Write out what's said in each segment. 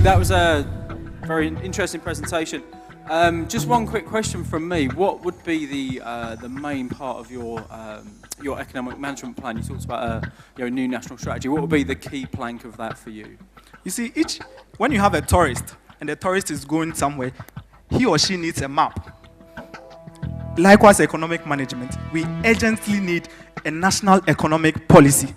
you. That was a very interesting presentation. Just one quick question from me. What would be the main part of your economic management plan? You talked about your new national strategy. What would be the key plank of that for you? You see, when you have a tourist and the tourist is going somewhere, he or she needs a map. Likewise, economic management. We urgently need a national economic policy.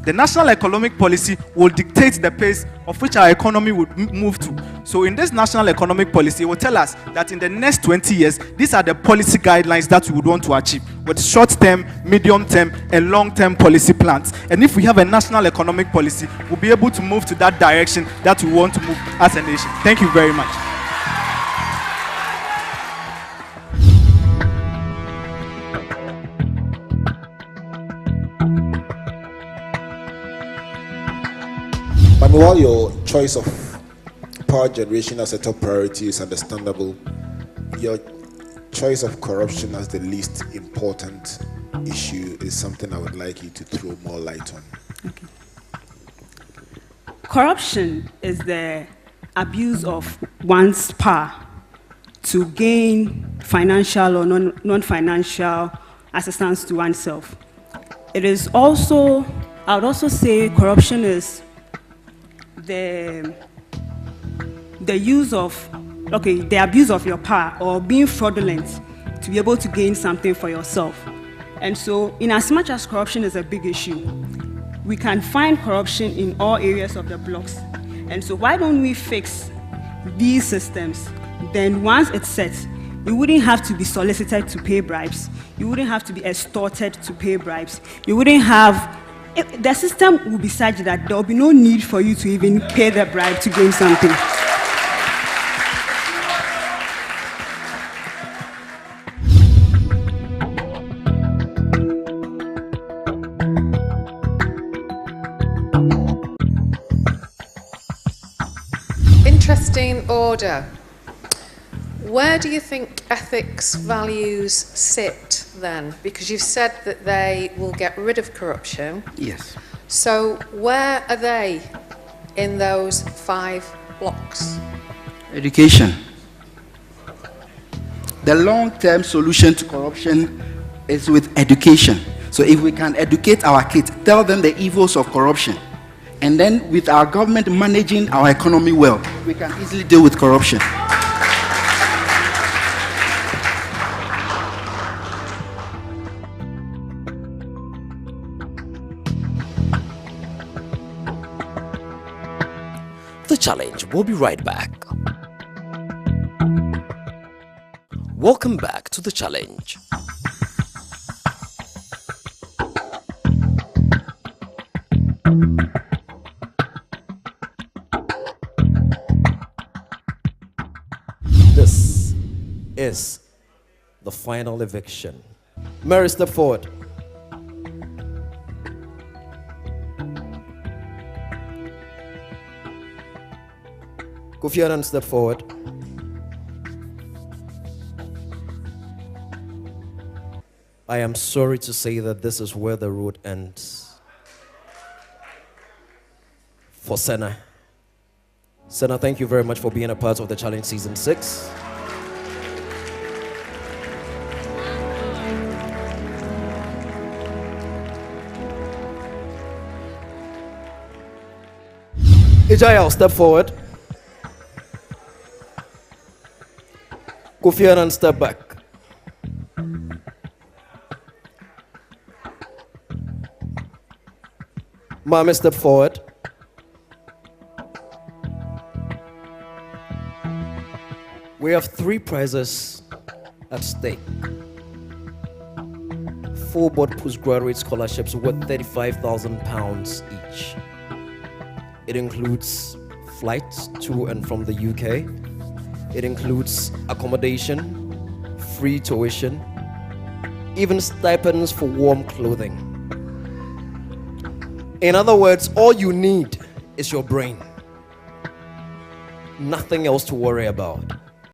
The national economic policy will dictate the pace of which our economy would move to. So in this national economic policy, it will tell us that in the next 20 years, these are the policy guidelines that we would want to achieve with short-term, medium-term, and long-term policy plans. And if we have a national economic policy, we'll be able to move to that direction that we want to move as a nation. Thank you very much. While your choice of power generation as a top priority is understandable, your choice of corruption as the least important issue is something I would like you to throw more light on. Okay. Corruption is the abuse of one's power to gain financial or non-financial assistance to oneself. It is also, I would also say corruption is the abuse of your power or being fraudulent to be able to gain something for yourself. And so, in as much as corruption is a big issue, we can find corruption in all areas of the blocks. And so, why don't we fix these systems? Then once it's set, you wouldn't have to be solicited to pay bribes. You wouldn't have to be extorted to pay bribes. You wouldn't have the system will be such that there will be no need for you to even pay the bribe to gain something. Interesting order. Where do you think ethics values sit then? Because you've said that they will get rid of corruption. Yes. So where are they in those 5 blocks? Education. The long-term solution to corruption is with education. So if we can educate our kids, tell them the evils of corruption, and then with our government managing our economy well, we can easily deal with corruption. The Challenge. We'll be right back. Welcome back to The Challenge. This is the final eviction. Mary, step forward. Kofi Annan, step forward. I am sorry to say that this is where the road ends for Senna. Senna, thank you very much for being a part of the Challenge Season 6. Ijayal, step forward. Kofi Annan, step back. Mame, step forward. We have 3 prizes at stake. 4 board postgraduate scholarships worth £35,000 each. It includes flights to and from the UK. It includes accommodation, free tuition, even stipends for warm clothing. In other words, all you need is your brain. Nothing else to worry about.